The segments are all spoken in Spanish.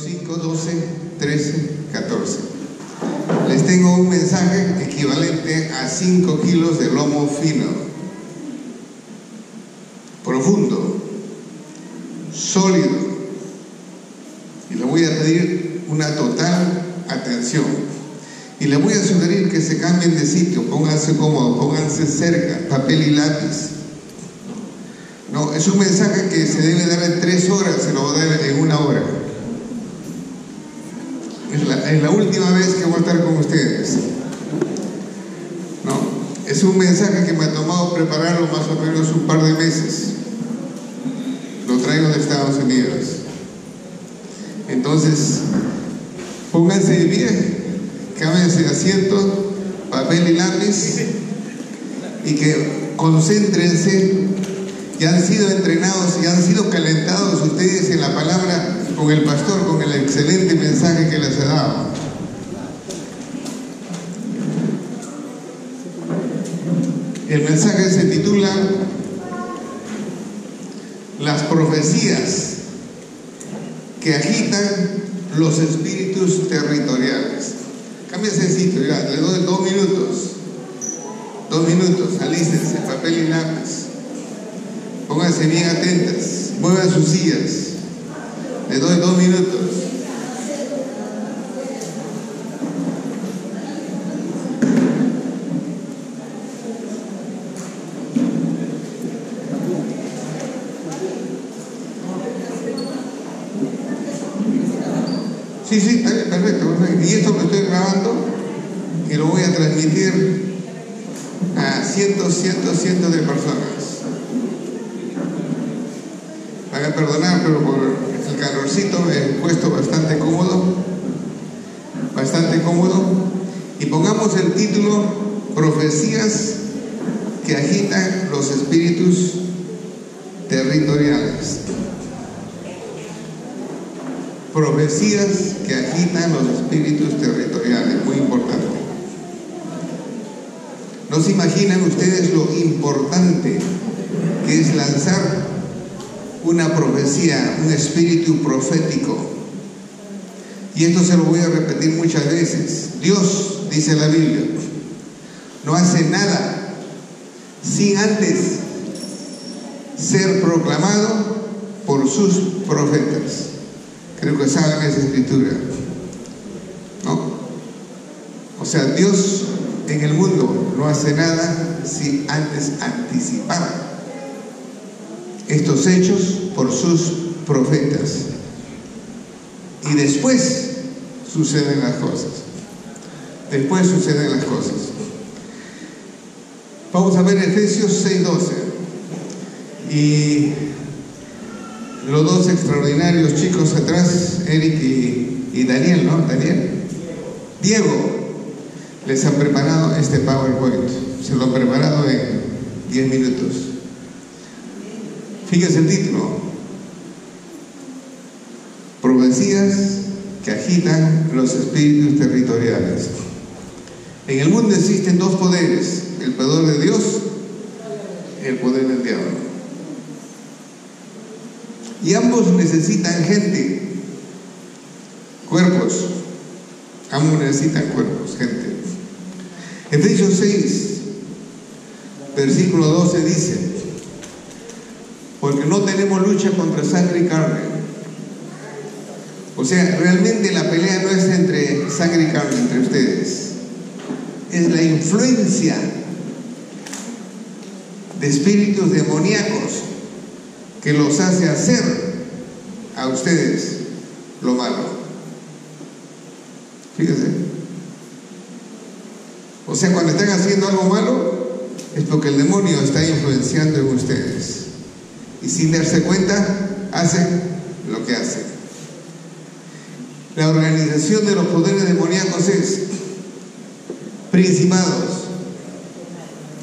5, 12, 13, 14. Les tengo un mensaje equivalente a 5 kilos de lomo fino, profundo, sólido, y le voy a pedir una total atención y le voy a sugerir que se cambien de sitio, pónganse cómodos, pónganse cerca, papel y lápiz. No, es un mensaje que se debe dar en 3 horas, se lo voy a dar en 1 hora. Es la última vez que voy a estar con ustedes. No, es un mensaje que me ha tomado prepararlo más o menos un par de meses. Lo traigo de Estados Unidos. Entonces, pónganse de pie, cámbiense de asiento, papel y lápiz, y que concéntrense. Ya han sido entrenados y han sido calentados ustedes en la palabra con el pastor, con el excelente mensaje que les ha dado. El mensaje se titula Las profecías que agitan los espíritus territoriales. Cámbiense de sitio, ya, le doy 2 minutos. 2 minutos, alístense, papel y lápiz. Pónganse bien atentas, muevan sus sillas. Les doy 2 minutos. Sí, está bien, perfecto. Y esto lo estoy grabando y lo voy a transmitir a cientos de personas. Van a perdonar, pero por el calorcito me he puesto bastante cómodo. Y pongamos el título Profecías que agitan los espíritus territoriales. Profecías que agitan los espíritus territoriales, muy importante. ¿No se imaginan ustedes lo importante que es lanzar una profecía, un espíritu profético? Y esto se lo voy a repetir muchas veces. Dios, dice la Biblia, no hace nada sin antes ser proclamado por sus profetas. Creo que saben esa escritura, ¿no? O sea, Dios en el mundo no hace nada sin antes anticipar estos hechos por sus profetas. Y después suceden las cosas. Vamos a ver Efesios 6:12. Y los 2 extraordinarios chicos atrás, Eric y Daniel, ¿no? Diego, les han preparado este PowerPoint. Se lo han preparado en 10 minutos. Fíjense el título: Profecías que agitan los espíritus territoriales. En el mundo existen 2 poderes: el poder de Dios y el poder del diablo. Y ambos necesitan gente, cuerpos. Ambos necesitan cuerpos, gente. Efesios 6, versículo 12 dice: porque no tenemos lucha contra sangre y carne. O sea, realmente la pelea no es entre sangre y carne, entre ustedes. Es la influencia de espíritus demoníacos que los hace hacer a ustedes lo malo. Fíjense. O sea, cuando están haciendo algo malo es porque el demonio está influenciando en ustedes. Y sin darse cuenta, hacen lo que hacen. La organización de los poderes demoníacos es principados,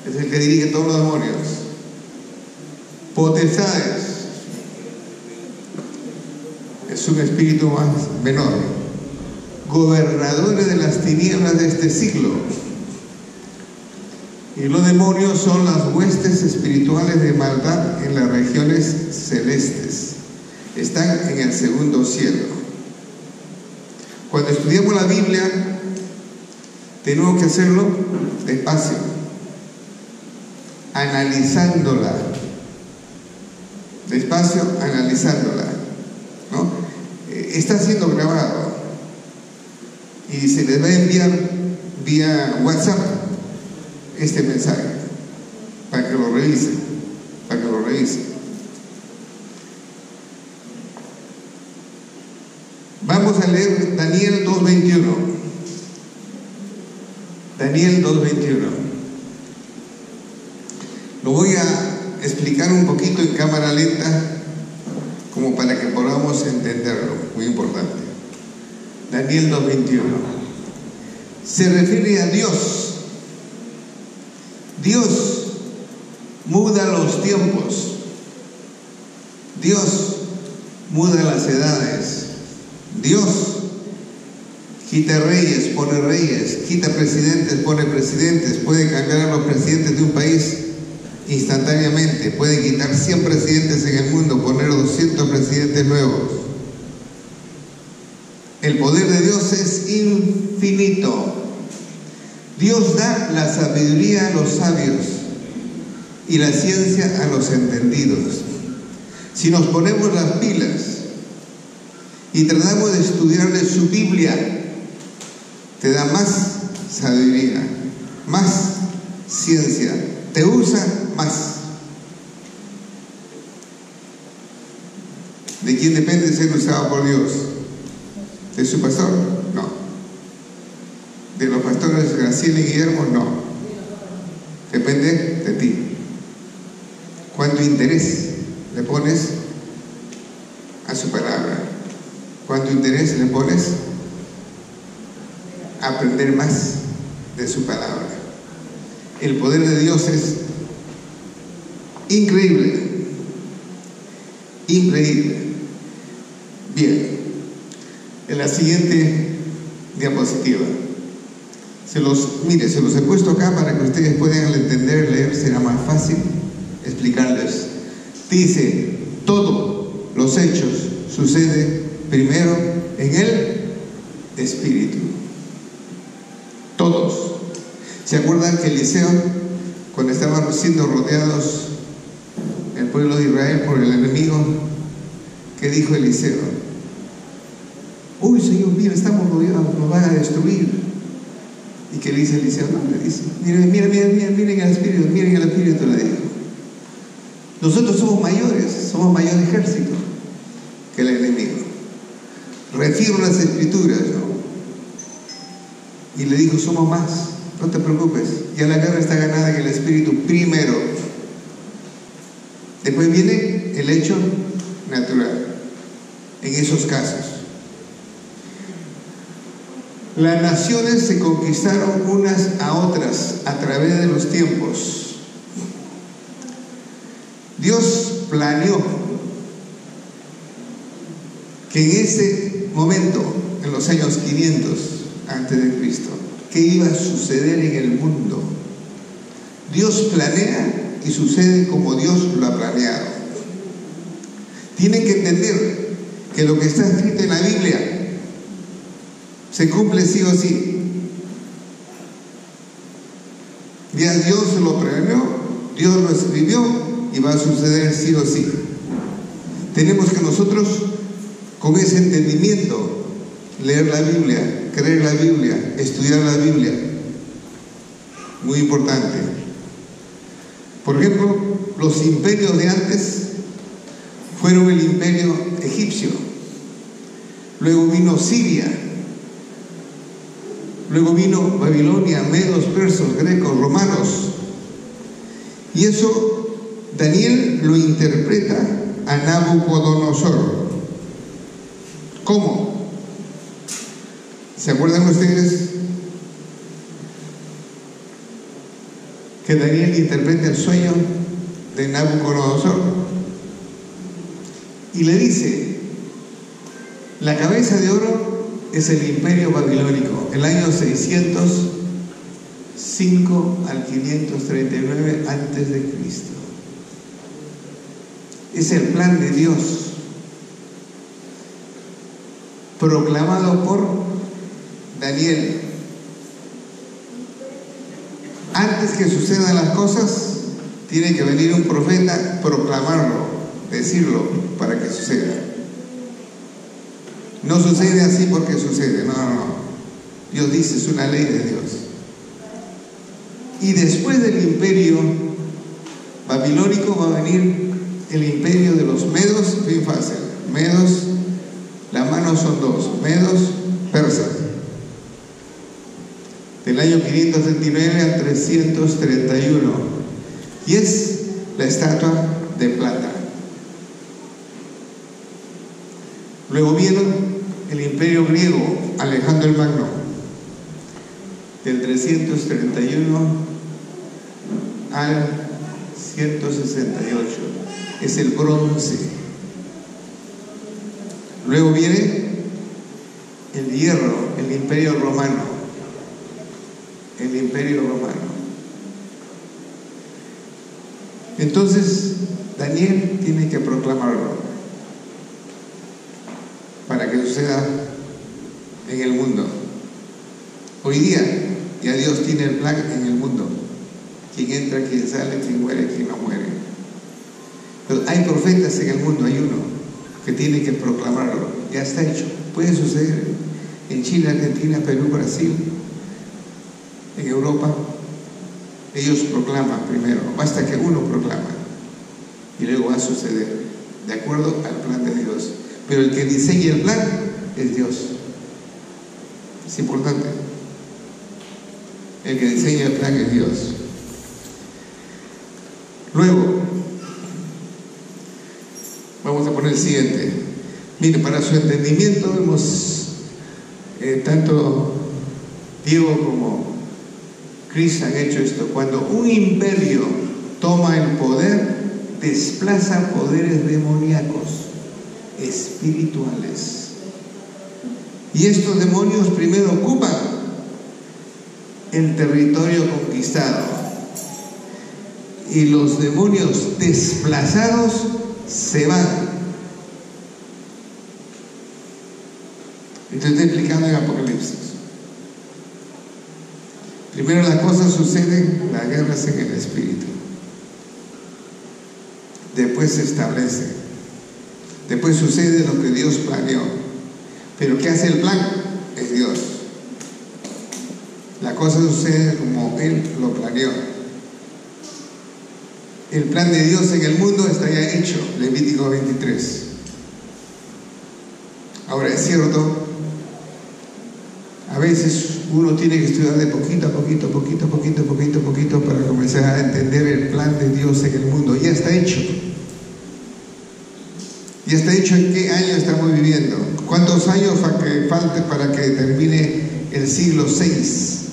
es el que dirige todos los demonios. Potestades, es un espíritu más menor. Gobernadores de las tinieblas de este siglo. Y los demonios son las huestes espirituales de maldad en las regiones celestes. Están en el segundo cielo. Cuando estudiamos la Biblia, tenemos que hacerlo despacio, analizándola, despacio, analizándola, ¿no? Está siendo grabado y se les va a enviar vía WhatsApp este mensaje para que lo revisen, Vamos a leer Daniel 2:21. Daniel 2:21. Lo voy a explicar un poquito en cámara lenta, como para que podamos entenderlo, muy importante. Daniel 2:21. Se refiere a Dios. Dios muda los tiempos. Dios muda las edades. Dios quita reyes, pone reyes, quita presidentes, pone presidentes, puede cambiar a los presidentes de un país instantáneamente, puede quitar 100 presidentes en el mundo, poner 200 presidentes nuevos. El poder de Dios es infinito. Dios da la sabiduría a los sabios y la ciencia a los entendidos. Si nos ponemos las pilas y tratamos de estudiarle su Biblia, te da más sabiduría, más ciencia, te usa más. ¿De quién depende ser usado por Dios? ¿De su pastor? No. ¿De los pastores Graciela y Guillermo? No. Depende de ti. ¿Cuánto interés le pones a su palabra? ¿Cuánto interés le pones a aprender más de su palabra? El poder de Dios es increíble. Increíble. Bien. En la siguiente diapositiva. Se los he puesto acá para que ustedes puedan entender, leer, será más fácil explicarles. Dice, todos los hechos suceden primero en el Espíritu. Todos. ¿Se acuerdan que Eliseo, cuando estaban siendo rodeados el pueblo de Israel por el enemigo, qué dijo Eliseo? Uy, Señor, mira, estamos rodeados, nos van a destruir. ¿Y qué le dice Eliseo? No, le dice, miren el Espíritu, le dijo. Nosotros somos mayor ejército que el enemigo. Refiero las Escrituras, ¿no? Y le dijo, somos más, no te preocupes, ya la guerra está ganada en el Espíritu primero. Después viene el hecho natural, en esos casos. Las naciones se conquistaron unas a otras a través de los tiempos. Dios planeó que en ese momento, en los años 500 antes de Cristo, ¿qué iba a suceder en el mundo? Dios planea y sucede como Dios lo ha planeado. Tienen que entender que lo que está escrito en la Biblia se cumple sí o sí. Ya Dios lo planeó, Dios lo escribió y va a suceder sí o sí. Tenemos que nosotros, con ese entendimiento, leer la Biblia, creer la Biblia, estudiar la Biblia. Muy importante. Por ejemplo, los imperios de antes fueron el imperio egipcio, luego vino Siria, luego vino Babilonia, medos, persos, grecos, romanos. Y eso Daniel lo interpreta a Nabucodonosor. ¿Cómo? ¿Se acuerdan ustedes que Daniel interpreta el sueño de Nabucodonosor? Y le dice, la cabeza de oro es el imperio babilónico, el año 605 al 539 antes de Cristo. Es el plan de Dios. proclamado por Daniel. Antes que sucedan las cosas, tiene que venir un profeta, proclamarlo, decirlo, para que suceda. No sucede así porque sucede, no. Dios dice, es una ley de Dios. Y después del imperio babilónico va a venir el imperio de los medos, bien fácil. Medos, las manos son dos, medos, persas. Del año 539 al 331. Y es la estatua de plata. Luego viene el imperio griego, Alejandro el Magno, del 331 al 168. Es el bronce. Luego viene el hierro, el imperio romano. El imperio romano. Entonces Daniel tiene que proclamarlo para que suceda en el mundo. Hoy día ya Dios tiene el plan en el mundo. Quién entra, quién sale, quién muere, quién no muere. Pero hay profetas en el mundo, hay uno que tiene que proclamarlo. Ya está hecho. Puede suceder en Chile, Argentina, Perú, Brasil, en Europa. Ellos proclaman primero, basta que uno proclama y luego va a suceder de acuerdo al plan de Dios. Pero el que diseña el plan es Dios. Es importante. El que diseña el plan es Dios. Luego vamos a poner el siguiente. Mire, para su entendimiento hemos tanto Diego como Chris han hecho esto. Cuando un imperio toma el poder, desplaza poderes demoníacos, espirituales. Y estos demonios primero ocupan el territorio conquistado. Y los demonios desplazados se van. Te estoy explicando en Apocalipsis. Primero las cosas suceden, la guerra es en el espíritu. Después se establece. Después sucede lo que Dios planeó. Pero ¿qué hace el plan? Es Dios. La cosa sucede como Él lo planeó. El plan de Dios en el mundo está ya hecho. Levítico 23. Ahora es cierto, a veces uno tiene que estudiar de poquito a poquito para comenzar a entender el plan de Dios en el mundo. Ya está hecho. Ya está hecho. ¿En qué año estamos viviendo? ¿Cuántos años falta para que termine el siglo VI?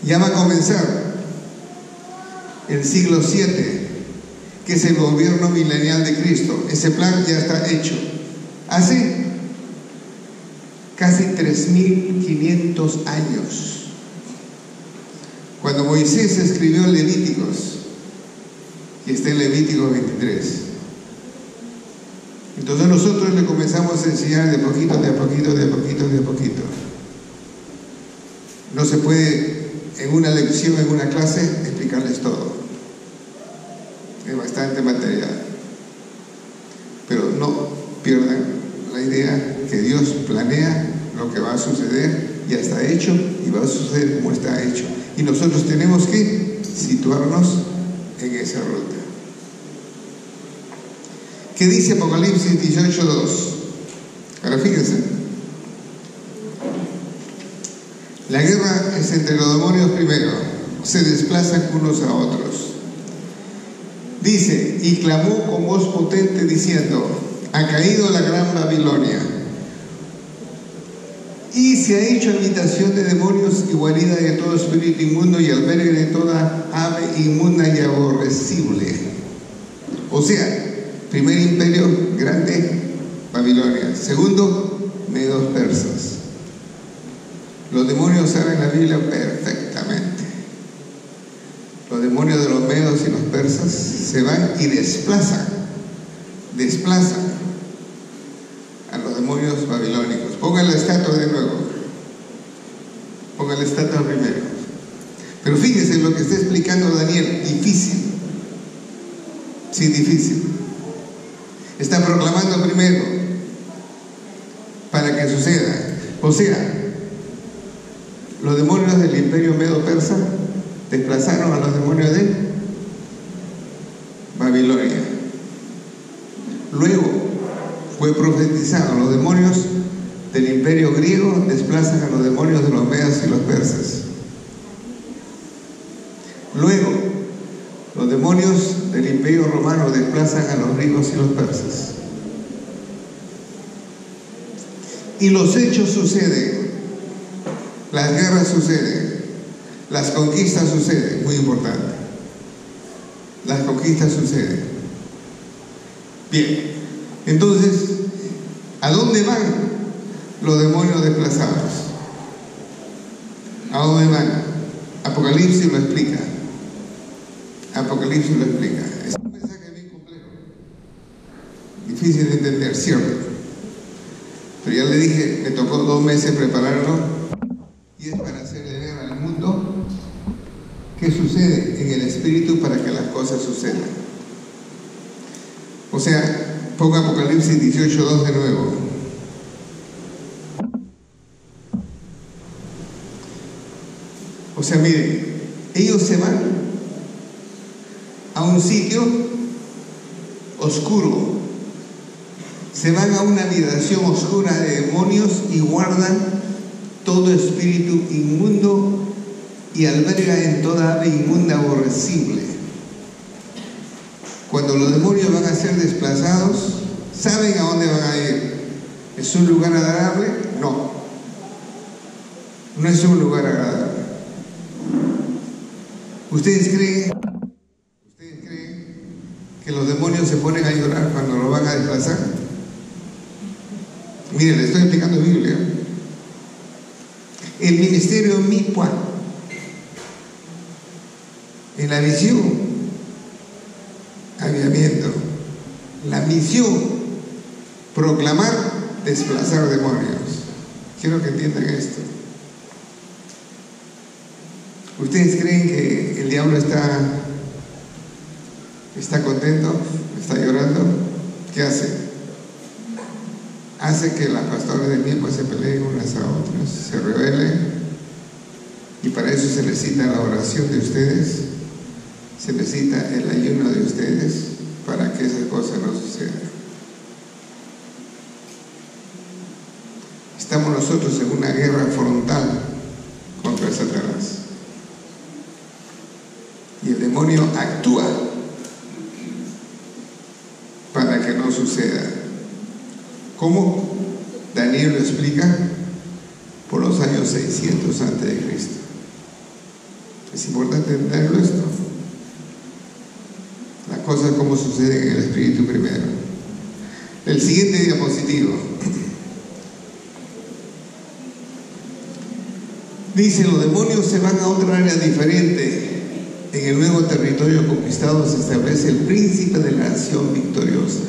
Ya va a comenzar el siglo VII, que es el gobierno milenial de Cristo. Ese plan ya está hecho. Hace casi 3.500 años, cuando Moisés escribió Levíticos, y está en Levítico 23. Entonces nosotros le comenzamos a enseñar de poquito. No se puede en una lección, en una clase, explicarles todo. Es bastante material. Pero no pierdan la idea que Dios planea lo que va a suceder, ya está hecho y va a suceder como está hecho. Y nosotros tenemos que situarnos en esa ruta. ¿Qué dice Apocalipsis 18:2? Ahora fíjense. La guerra es entre los demonios primero, se desplazan unos a otros. Dice, y clamó con voz potente diciendo, ha caído la gran Babilonia y se ha hecho habitación de demonios y guarida de todo espíritu inmundo y albergue de toda ave inmunda y aborrecible. O sea, primer imperio grande, Babilonia. Segundo, medos persas. Los demonios saben la Biblia perfectamente. Los demonios de los medos y los persas se van y desplazan a los demonios babilónicos. Pongan la estatua de nuevo. Pongan la estatua primero. Pero fíjense lo que está explicando Daniel. Difícil. Sí, difícil. Está proclamando primero para que suceda. O sea, los demonios del imperio medo-persa desplazaron a los demonios de Babilonia. Luego fue profetizado, los demonios del imperio griego desplazan a los demonios de los medas y los persas. Luego, los demonios del imperio romano desplazan a los griegos y los persas. Y los hechos suceden, las guerras suceden, las conquistas suceden, muy importante. Las conquistas suceden. Bien, entonces, ¿a dónde van los demonios desplazados? ¿A dónde van? Apocalipsis lo explica. Apocalipsis lo explica. Es un mensaje bien complejo, difícil de entender, cierto. Pero ya le dije, me tocó 2 meses prepararlo y es para hacerle ver al mundo qué sucede en el espíritu para que las cosas sucedan. O sea, ponga Apocalipsis 18:2 de nuevo. O sea, miren, ellos se van a un sitio oscuro, se van a una habitación oscura de demonios y guardan todo espíritu inmundo y alberga en toda ave inmunda aborrecible. Cuando los demonios van a ser desplazados, ¿saben a dónde van a ir? ¿Es un lugar agradable? No, no es un lugar agradable. ¿Ustedes creen que los demonios se ponen a llorar cuando lo van a desplazar? Miren, le estoy explicando Biblia. El ministerio Mikwa, en la visión, avivamiento, la misión, proclamar, desplazar demonios. Quiero que entiendan esto. ¿Ustedes creen que el diablo está contento? ¿Está llorando? ¿Qué hace? Hace que las pastoras del mismo se peleen unas a otras, se rebelen, y para eso se necesita la oración de ustedes, se necesita el ayuno de ustedes para que esas cosas no sucedan. Estamos nosotros en una guerra frontal contra Satanás. Y el demonio actúa para que no suceda. ¿Cómo? Daniel lo explica por los años 600 antes de Cristo. Es importante entenderlo esto. Las cosas como suceden en el espíritu primero. El siguiente diapositivo. Dice, los demonios se van a otra área diferente. En el nuevo territorio conquistado se establece el príncipe de la nación victoriosa.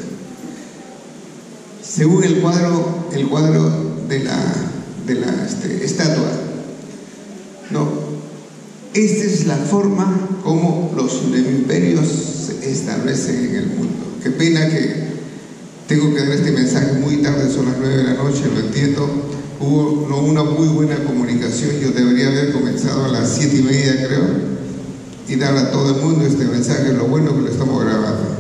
Según el cuadro de la estatua, ¿no? Esta es la forma como los imperios se establecen en el mundo. Qué pena que tengo que dar este mensaje muy tarde, son las 9 de la noche, lo entiendo. Hubo no una muy buena comunicación, yo debería haber comenzado a las 7:30, creo, y dar a todo el mundo este mensaje. Lo bueno que lo estamos grabando.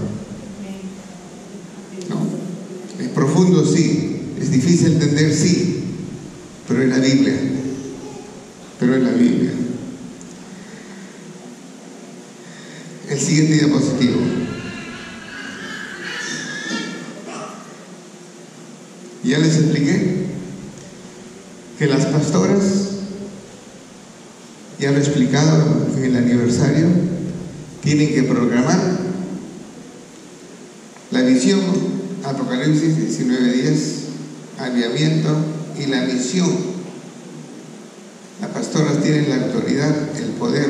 ¿No? Es profundo, sí, es difícil entender, sí, pero es la Biblia. Pero es la Biblia. El siguiente diapositivo. Ya les expliqué que las pastoras, ya lo he explicado en el aniversario, tienen que programar la visión, Apocalipsis 19:10, avivamiento y la misión. Las pastoras tienen la autoridad, el poder,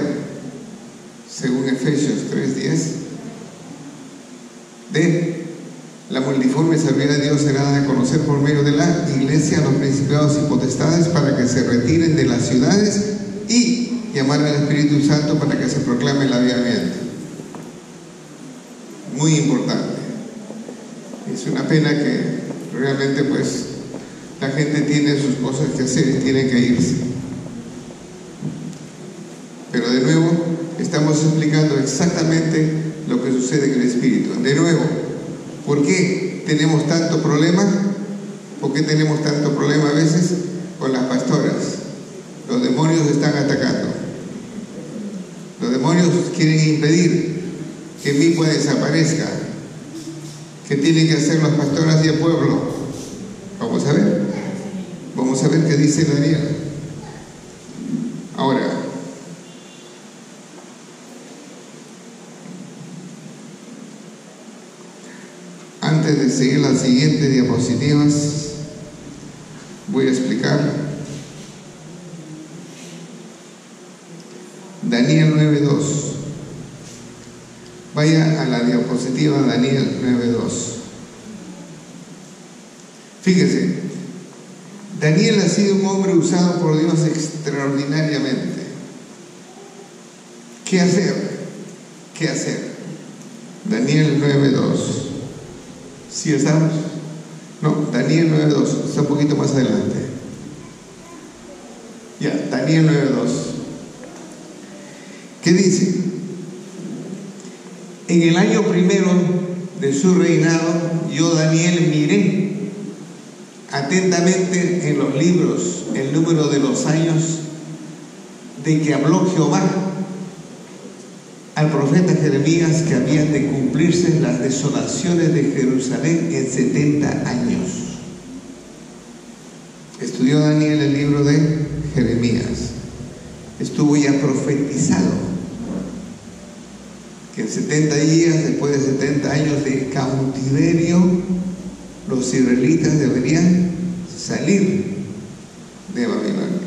según Efesios 3:10, de la multiforme sabiduría de Dios será dada a conocer por medio de la iglesia a los principados y potestades para que se retiren de las ciudades y llamar al Espíritu Santo para que se proclame el avivamiento. Muy importante. Es una pena que realmente pues la gente tiene sus cosas que hacer y tiene que irse. Pero de nuevo estamos explicando exactamente lo que sucede en el Espíritu. De nuevo, ¿por qué tenemos tanto problema? ¿Por qué tenemos tanto problema a veces con las pastoras? Los demonios están atacando. Los demonios quieren impedir que Mipua desaparezca. ¿Qué tienen que hacer las pastoras y el pueblo? Vamos a ver. Vamos a ver qué dice Daniel. Ahora, antes de seguir las siguientes diapositivas, voy a explicar Daniel 9:2. Vaya a la diapositiva Daniel 9:2. Fíjese, Daniel ha sido un hombre usado por Dios extraordinariamente. ¿Qué hacer? ¿Qué hacer? Daniel 9:2. ¿Sí estamos? No, Daniel 9:2. Está un poquito más adelante. Ya, Daniel 9:2. ¿Qué dice? En el año primero de su reinado, yo, Daniel, miré atentamente en los libros el número de los años de que habló Jehová al profeta Jeremías que habían de cumplirse las desolaciones de Jerusalén en 70 años. Estudió Daniel el libro de Jeremías. Estuvo ya profetizado que en 70 días, después de 70 años de cautiverio, los israelitas deberían salir de Babilonia.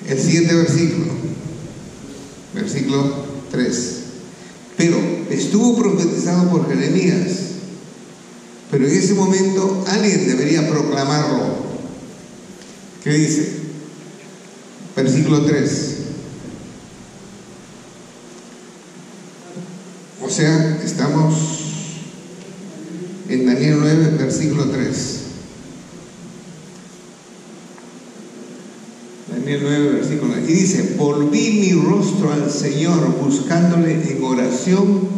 El siguiente versículo, versículo 3. Pero estuvo profetizado por Jeremías, pero en ese momento alguien debería proclamarlo. ¿Qué dice? Versículo 3. O sea, estamos en Daniel 9, versículo 3. Daniel 9, versículo 3. Y dice: volví mi rostro al Señor, buscándole en oración,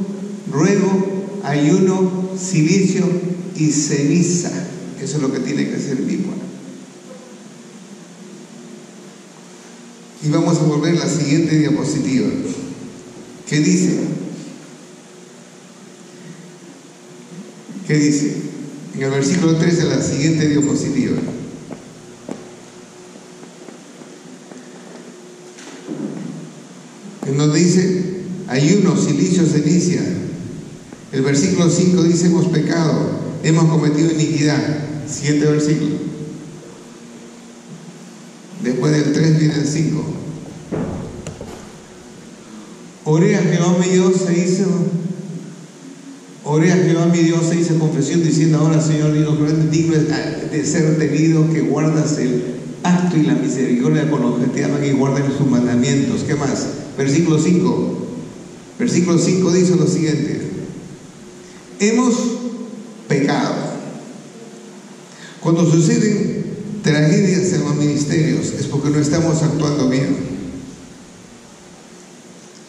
ruego, ayuno, cilicio y ceniza. Eso es lo que tiene que hacer Mipua. Y vamos a volver a la siguiente diapositiva. ¿Qué dice? ¿Qué dice? En el versículo 3 de la siguiente diapositiva. En donde dice ayuno, cilicio, ceniza. El versículo 5 dice: hemos pecado, hemos cometido iniquidad. Siguiente versículo. Después del 3 viene el 5. Oré a Jehová mi Dios se hizo confesión diciendo: ahora, Señor Dios grande, digno de ser temido, que guardas el pacto y la misericordia con los que te aman y guardan sus mandamientos. ¿Qué más? Versículo 5. Versículo 5 dice lo siguiente: hemos pecado. Cuando suceden tragedias en los ministerios es porque no estamos actuando bien.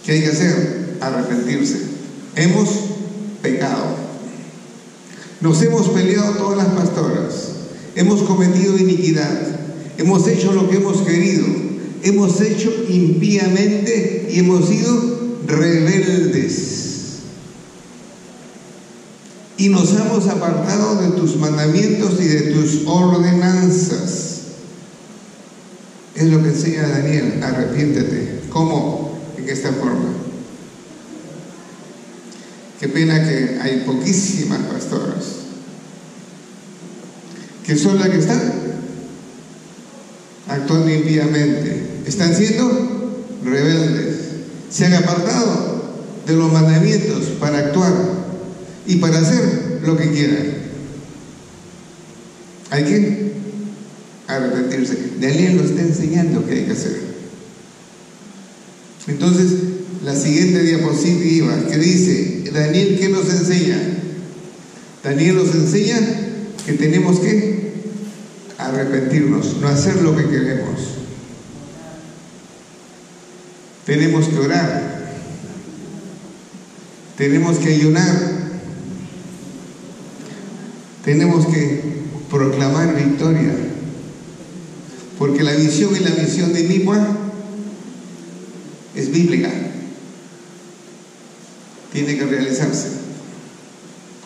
¿Qué hay que hacer? Arrepentirse. Hemos pecado. Nos hemos peleado todas las pastoras. Hemos cometido iniquidad. Hemos hecho lo que hemos querido. Hemos hecho impíamente y hemos sido rebeldes. Y nos hemos apartado de tus mandamientos y de tus ordenanzas. Es lo que enseña Daniel. Arrepiéntete. ¿Cómo? En esta forma. Qué pena que hay poquísimas pastoras que son las que están actuando impíamente. Están siendo rebeldes. Se han apartado de los mandamientos para actuar y para hacer lo que quiera. Hay que arrepentirse. Daniel nos está enseñando qué hay que hacer. Entonces, la siguiente diapositiva que dice, Daniel, ¿qué nos enseña? Daniel nos enseña que tenemos que arrepentirnos, no hacer lo que queremos. Tenemos que orar, tenemos que ayunar, tenemos que proclamar victoria, porque la visión y la misión de Nipua es bíblica, tiene que realizarse,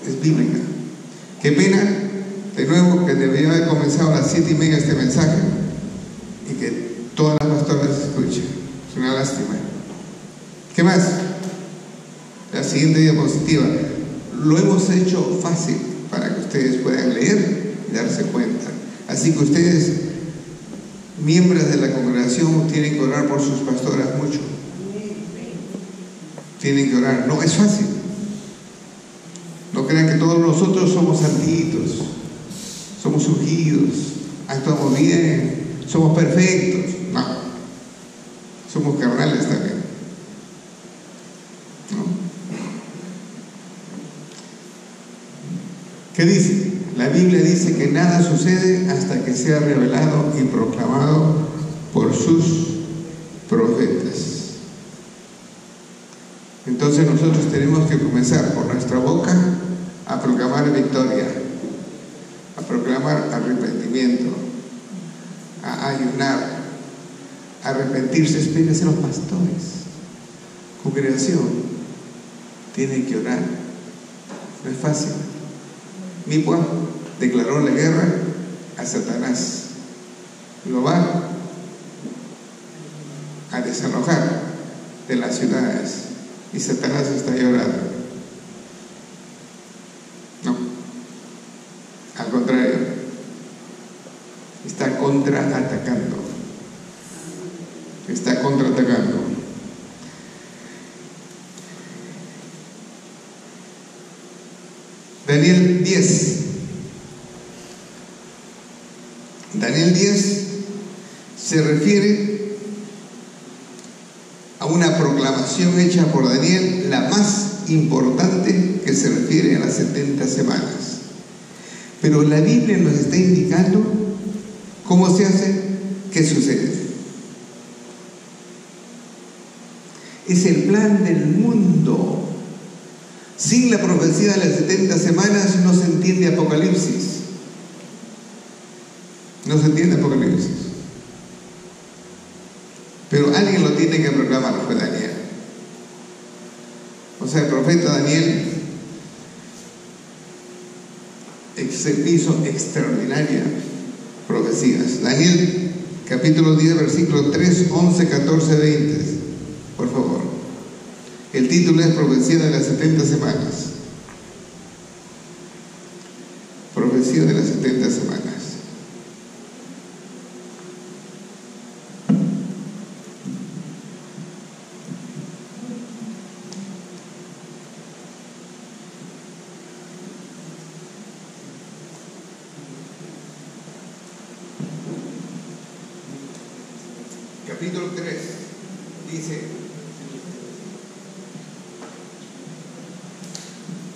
es bíblica. Qué pena, de nuevo, que debería haber comenzado a las 7:30 este mensaje y que todas las pastoras escuchen. Es una lástima. ¿Qué más? La siguiente diapositiva. Lo hemos hecho fácil para que ustedes puedan leer y darse cuenta. Así que ustedes, miembros de la congregación, tienen que orar por sus pastoras mucho. Tienen que orar. No es fácil. No crean que todos nosotros somos santitos, somos ungidos, actuamos bien, somos perfectos. No. Somos carnales también. ¿No? ¿Qué dice? La Biblia dice que nada sucede hasta que sea revelado y proclamado por sus profetas. Entonces nosotros tenemos que comenzar por nuestra boca a proclamar victoria, a proclamar arrepentimiento, a ayunar, a arrepentirse. Espérense los pastores, congregación, tienen que orar. No es fácil. Nipua declaró la guerra a Satanás. Lo va a desalojar de las ciudades y Satanás está llorando. No, al contrario, está contraatacando. Está contraatacando. Daniel 10. Daniel 10 se refiere a una proclamación hecha por Daniel, la más importante, que se refiere a las 70 semanas. Pero la Biblia nos está indicando cómo se hace, qué sucede. Es el plan del mundo. Sin la profecía de las 70 semanas no se entiende Apocalipsis. No se entiende Apocalipsis. Pero alguien lo tiene que proclamar, fue Daniel. O sea, el profeta Daniel hizo extraordinarias profecías. Daniel capítulo 10, versículos 3, 11, 14, 20. Por favor. El título es Profecía de las 70 semanas. Profecía de las 70 semanas. Capítulo 3 dice: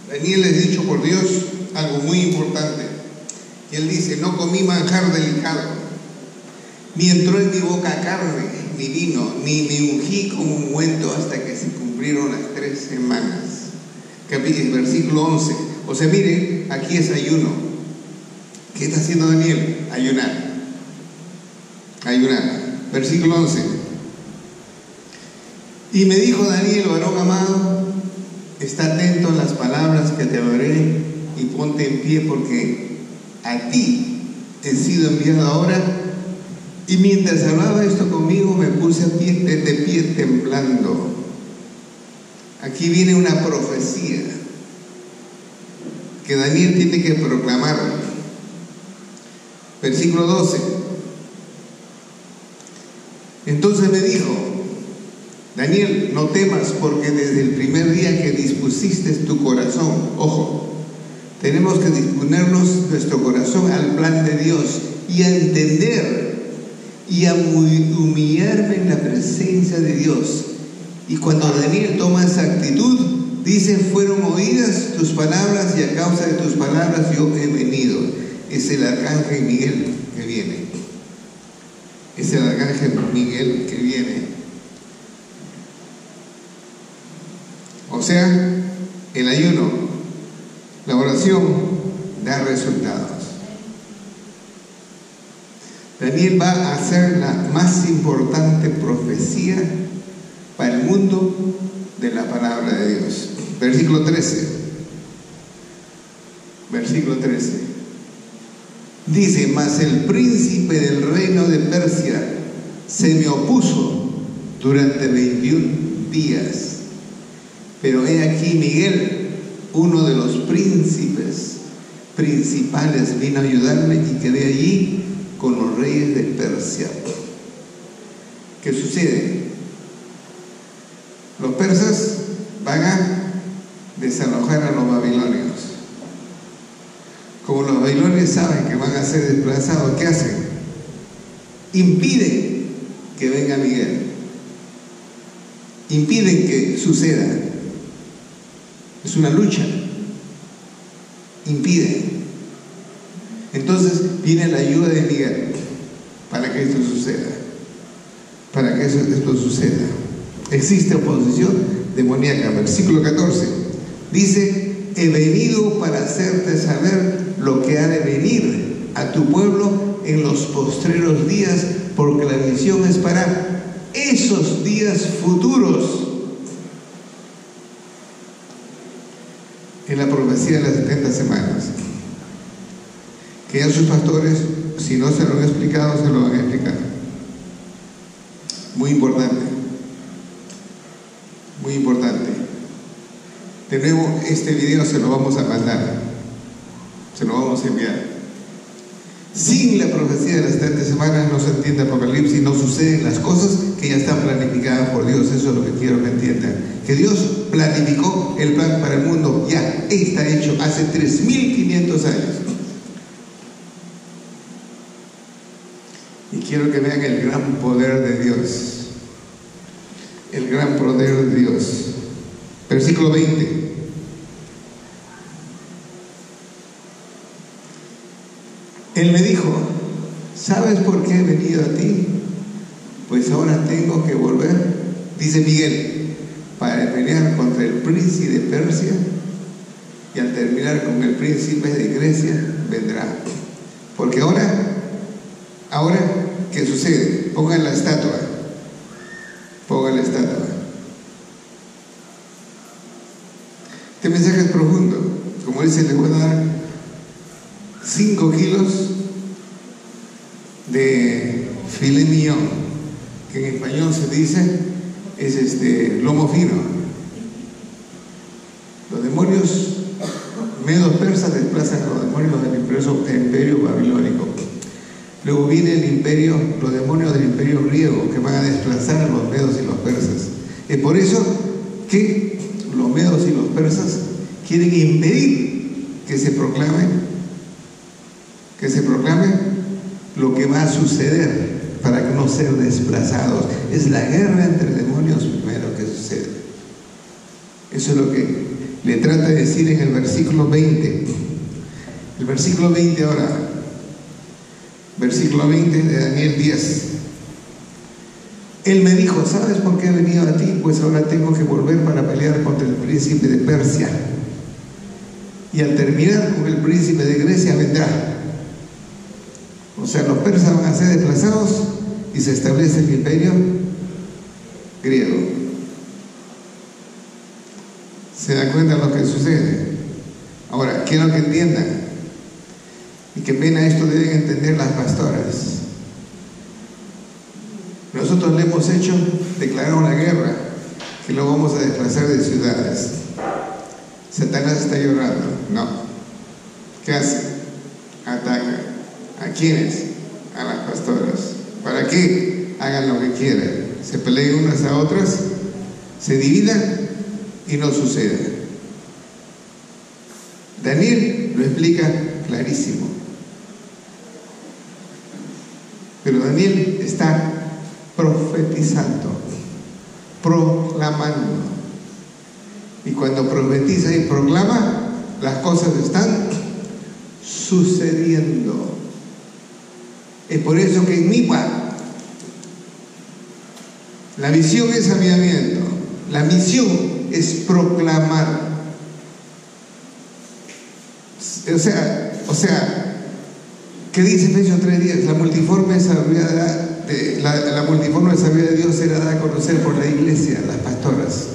Daniel es dicho por Dios algo muy importante. Y él dice: no comí manjar delicado, ni entró en mi boca carne, ni vino, ni me ungí con ungüento hasta que se cumplieron las 3 semanas. Versículo 11. O sea, miren, aquí es ayuno. ¿Qué está haciendo Daniel? Ayunar. Ayunar. Versículo 11. Y me dijo Daniel, varón amado, está atento a las palabras que te hablaré y ponte en pie, porque a ti he sido enviado ahora. Y mientras hablaba esto conmigo, me puse de pie temblando. Aquí viene una profecía que Daniel tiene que proclamar. Versículo 12. Entonces me dijo, Daniel, no temas, porque desde el primer día que dispusiste tu corazón, ojo, tenemos que disponernos nuestro corazón al plan de Dios y a entender y a humillarme en la presencia de Dios. Y cuando Daniel toma esa actitud, dice: fueron oídas tus palabras y a causa de tus palabras yo he venido. Es el arcángel Miguel que viene. Es el arcángel Miguel que viene. O sea, el ayuno, la oración da resultados. Daniel va a hacer la más importante profecía para el mundo de la palabra de Dios. Versículo 13. Versículo 13. Dice: mas el príncipe del reino de Persia se me opuso durante 21 días. Pero he aquí Miguel, uno de los príncipes principales, vino a ayudarme y quedé allí con los reyes de Persia. ¿Qué sucede? Los persas van a desalojar a los babilonios. Como los babilonios saben que van a ser desplazados, ¿qué hacen? Impiden que venga Miguel. Impiden que suceda. Es una lucha. Impiden. Entonces viene la ayuda de Miguel para que esto suceda. Para que esto suceda. Existe oposición demoníaca. Versículo 14 dice: he venido para hacerte saber lo que ha de venir a tu pueblo en los postreros días, porque la visión es para esos días futuros. En la profecía de las 70 semanas, que ya sus pastores, si no se lo han explicado, se lo van a explicar. Muy importante. Muy importante. De nuevo, este video se lo vamos a mandar, se lo vamos a enviar. Sin la profecía de las 70 semanas no se entiende Apocalipsis, no suceden las cosas que ya están planificadas por Dios. Eso es lo que quiero que entiendan, que Dios planificó el plan para el mundo, ya está hecho hace 3.500 años. Y quiero que vean el gran poder de Dios. El gran poder de Dios. Versículo 20. Él me dijo: ¿sabes por qué he venido a ti? Pues ahora tengo que volver, dice Miguel, para pelear contra el príncipe de Persia, y al terminar con el príncipe de Grecia vendrá. Porque ahora, ¿qué sucede? Pongan la estatua. Pongan la estatua. Este mensaje es profundo. Como dice, le voy a dar 5 kilos de filet mignon, que en español se dice es lomo fino. Los demonios medos persas desplazan a los demonios del imperio babilónico. Luego viene los demonios del imperio griego, que van a desplazar a los medos y los persas. Es por eso que los medos y los persas quieren impedir que se proclame lo que va a suceder, para que no ser desplazados. Es la guerra entre demonios primero que sucede. Eso es lo que le trata de decir en el versículo 20. El versículo 20 ahora. Versículo 20 de Daniel 10. Él me dijo: ¿sabes por qué he venido a ti? Pues ahora tengo que volver para pelear contra el príncipe de Persia. Y al terminar con el príncipe de Grecia vendrá. O sea, los persas van a ser desplazados y se establece el imperio griego. ¿Se dan cuenta de lo que sucede? Ahora, quiero que entiendan, y qué pena esto deben entender las pastoras. Nosotros le hemos hecho, declararon la guerra, que lo vamos a desplazar de ciudades. Satanás está llorando. No. ¿Qué hace? Ataca. ¿A quiénes? A las pastoras. ¿Para qué? Hagan lo que quieran. Se peleen unas a otras se divida y no suceda. Daniel lo explica clarísimo. Pero Daniel está profetizando, proclamando. Y cuando profetiza y proclama, las cosas están sucediendo. Es por eso que en Mipa la visión es avivamiento, la misión es proclamar. O sea, ¿qué dice Efesios 3:10? La multiforme sabiduría de Dios será dada a conocer por la iglesia, las pastoras,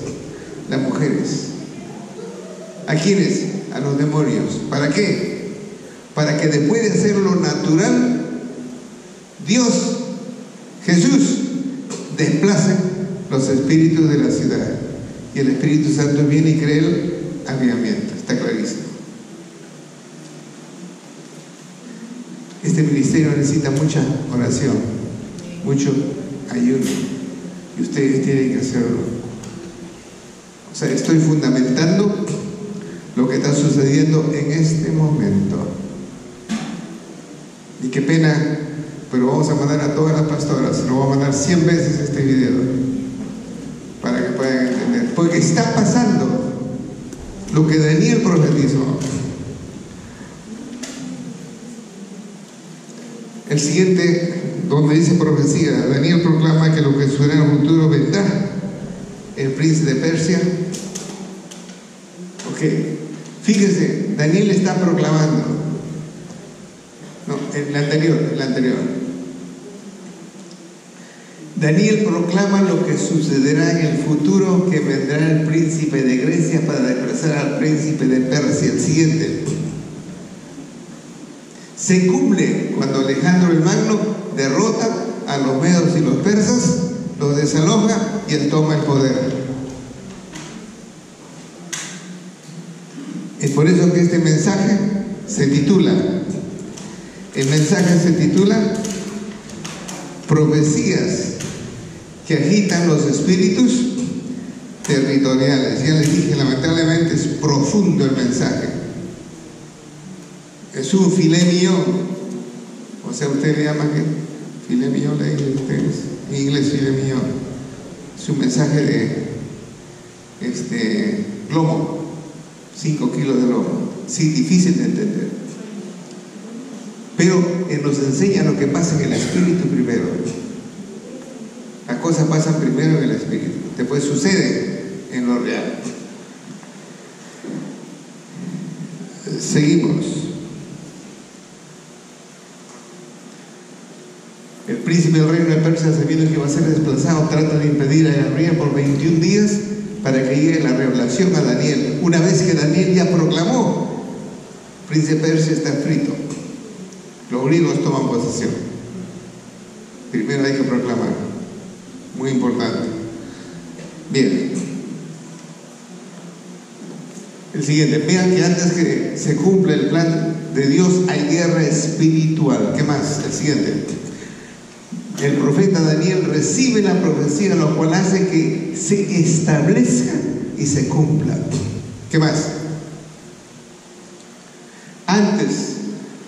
las mujeres. ¿A quiénes? A los demonios. ¿Para qué? Para que después de hacer lo natural, Dios, Jesús, desplace los espíritus de la ciudad. Y el Espíritu Santo viene y crea el avivamiento. Está clarísimo. Este ministerio necesita mucha oración, mucho ayuno, y ustedes tienen que hacerlo. O sea, estoy fundamentando lo que está sucediendo en este momento. Y qué pena, pero vamos a mandar a todas las pastoras, lo voy a mandar 100 veces este video para que puedan entender, porque está pasando lo que Daniel profetizó. El siguiente, donde dice profecía, Daniel proclama que lo que sucederá en el futuro vendrá el príncipe de Persia. Ok, fíjese, Daniel está proclamando. No, el anterior. Daniel proclama lo que sucederá en el futuro, que vendrá el príncipe de Grecia para desplazar al príncipe de Persia. El siguiente. Se cumple cuando Alejandro el Magno derrota a los medos y los persas, los desaloja y él toma el poder. Es por eso que este mensaje se titula, Profecías que agitan los espíritus territoriales. Ya les dije, lamentablemente es profundo el mensaje. Es un filet mignon, o sea, usted le llama que filet mignon, le dicen ustedes, en inglés filet mignon. Es un mensaje de lomo, 5 kilos de lomo, sí, difícil de entender. Pero nos enseña lo que pasa en el espíritu primero. Las cosas pasan primero en el espíritu, después sucede en lo real. Seguimos. El príncipe del reino de Persia, sabiendo que iba a ser desplazado, trata de impedir a Gabriel por 21 días para que llegue la revelación a Daniel. Una vez que Daniel ya proclamó, el príncipe de Persia está frito. Los griegos toman posesión. Primero hay que proclamar. Muy importante. Bien. El siguiente. Vean que antes que se cumpla el plan de Dios hay guerra espiritual. ¿Qué más? El siguiente. El profeta Daniel recibe la profecía, lo cual hace que se establezca y se cumpla. ¿Qué más? Antes,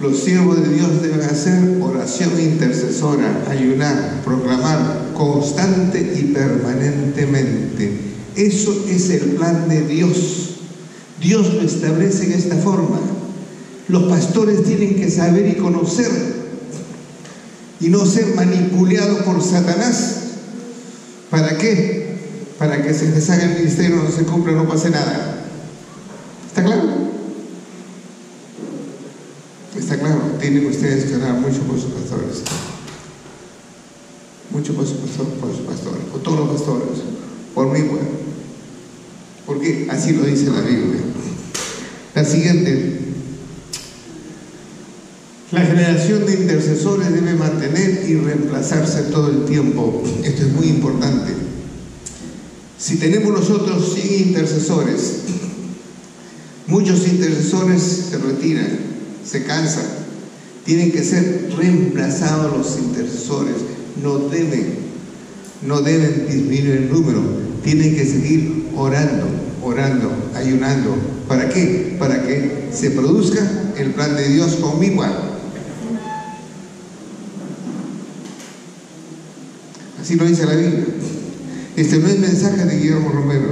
los siervos de Dios deben hacer oración intercesora, ayunar, proclamar constante y permanentemente. Eso es el plan de Dios. Dios lo establece en esta forma. Los pastores tienen que saber y conocer y no ser manipulados por Satanás. ¿Para qué? Para que se les haga el ministerio, no se cumpla, no pase nada. ¿Está claro? Está claro. Tienen ustedes que orar mucho por sus pastores. Mucho por sus pastores, por todos los pastores, por mí, bueno. Porque así lo dice la Biblia. La siguiente. La generación de intercesores debe mantener y reemplazarse todo el tiempo. Esto es muy importante. Si tenemos nosotros 100 intercesores, muchos intercesores se retiran, se cansan. Tienen que ser reemplazados los intercesores. No deben disminuir el número, tienen que seguir orando, ayunando. ¿Para qué? Para que se produzca el plan de Dios con Micua. Así lo dice la Biblia. Este no es mensaje de Guillermo Romero,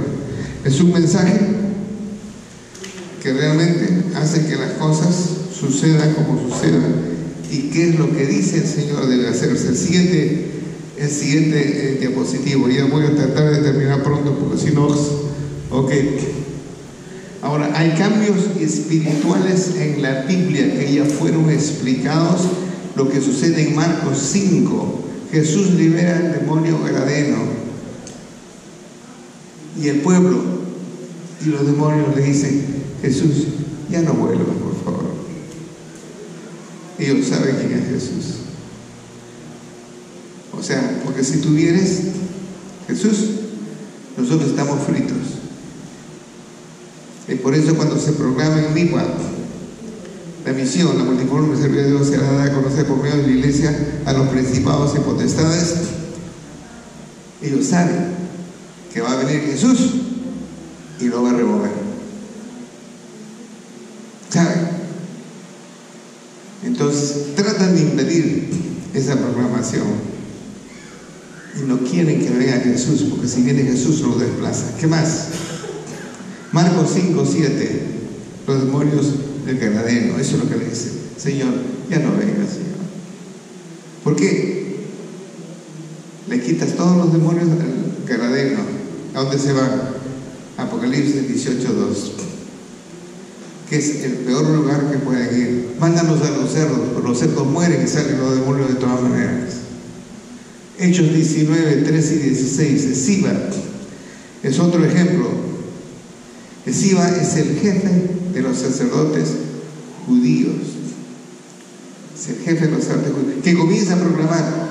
es un mensaje que realmente hace que las cosas sucedan como sucedan. ¿Y qué es lo que dice el Señor debe hacerse? El siguiente diapositivo. Ya voy a tratar de terminar pronto porque si no... Ok. Ahora, hay cambios espirituales en la Biblia que ya fueron explicados. Lo que sucede en Marcos 5. Jesús libera al demonio Gadareno. Y el pueblo y los demonios le dicen: Jesús, ya no vuelvas, por favor. Ellos saben quién es Jesús. O sea, porque si tú vienes, Jesús, nosotros estamos fritos. Y por eso cuando se proclama en Micua la misión, la multiforme servicio de Dios será dada a conocer por medio de la iglesia a los principados y potestades, ellos saben que va a venir Jesús y lo va a remover. ¿Saben? Entonces tratan de impedir esa proclamación y no quieren que venga Jesús, porque si viene Jesús lo desplaza. ¿Qué más? Marcos 5, 7, los demonios del Gadareno, eso es lo que le dice: Señor, ya no vengas, Señor. ¿Por qué? Le quitas todos los demonios al Gadareno. ¿A dónde se van? Apocalipsis 18:2, que es el peor lugar que pueden ir. Mándanos a los cerdos, pero los cerdos mueren y salen los demonios de todas maneras. Hechos 19, 13 y 16, Esciba es otro ejemplo. Esciba es el jefe de los sacerdotes judíos. Es el jefe de los sacerdotes judíos, que comienza a proclamar: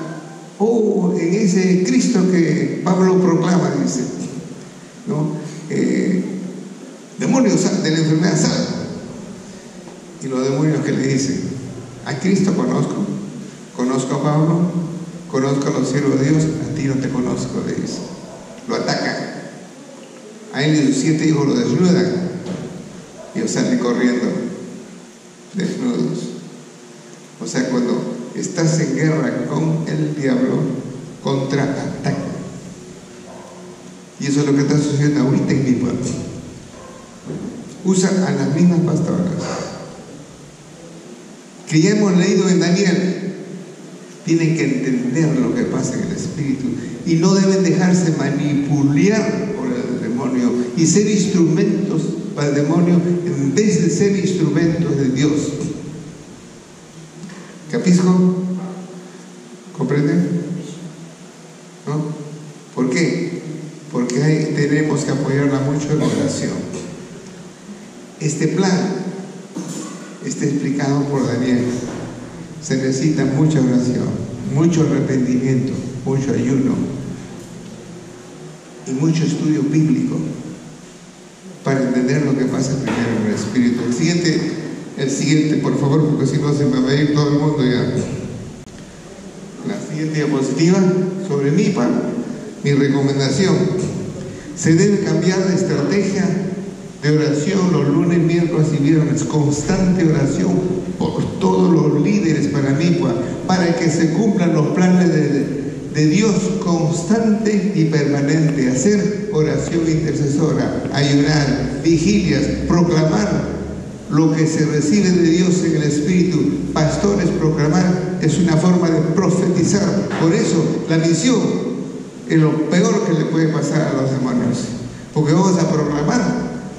oh, en ese Cristo que Pablo proclama, dice, ¿no? Demonios de la enfermedad salva. Y los demonios que le dicen: a Cristo conozco a Pablo, conozco a los siervos de Dios, a ti no te conozco, le dice. Lo atacan. A él y sus 7 hijos lo desnudan y ellos salen corriendo desnudos. O sea, cuando estás en guerra con el diablo, contraataca. Y eso es lo que está sucediendo ahorita en mi pueblo. Usan a las mismas pastoras que ya hemos leído en Daniel. Tienen que entender lo que pasa en el espíritu y no deben dejarse manipular por el demonio y ser instrumentos para el demonio en vez de ser instrumentos de Dios. ¿Capisco? ¿Comprenden? ¿No? ¿Por qué? Porque ahí tenemos que apoyarla mucho en la oración. Este plan está explicado por Daniel. Se necesita mucha oración, mucho arrepentimiento, mucho ayuno y mucho estudio bíblico para entender lo que pasa primero en el espíritu. El siguiente, por favor, porque si no se me va a ir todo el mundo ya. La siguiente diapositiva sobre Micua. Mi recomendación: se debe cambiar la estrategia de oración los lunes, miércoles y viernes. Constante oración por todos los líderes para Micua, para que se cumplan los planes de Dios, constante y permanente. Hacer oración intercesora, ayunar, vigilias, proclamar lo que se recibe de Dios en el Espíritu. Pastores, proclamar es una forma de profetizar. Por eso la misión es lo peor que le puede pasar a los demonios, porque vamos a proclamar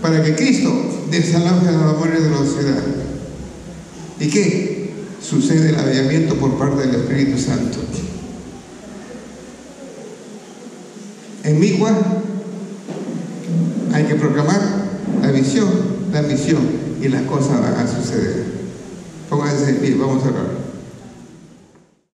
para que Cristo desaloje a los demonios de la ciudad. ¿Y qué? Sucede el avivamiento por parte del Espíritu Santo. En Micua hay que proclamar la visión, la misión, y las cosas van a suceder. Pónganse en pie, vamos a orar.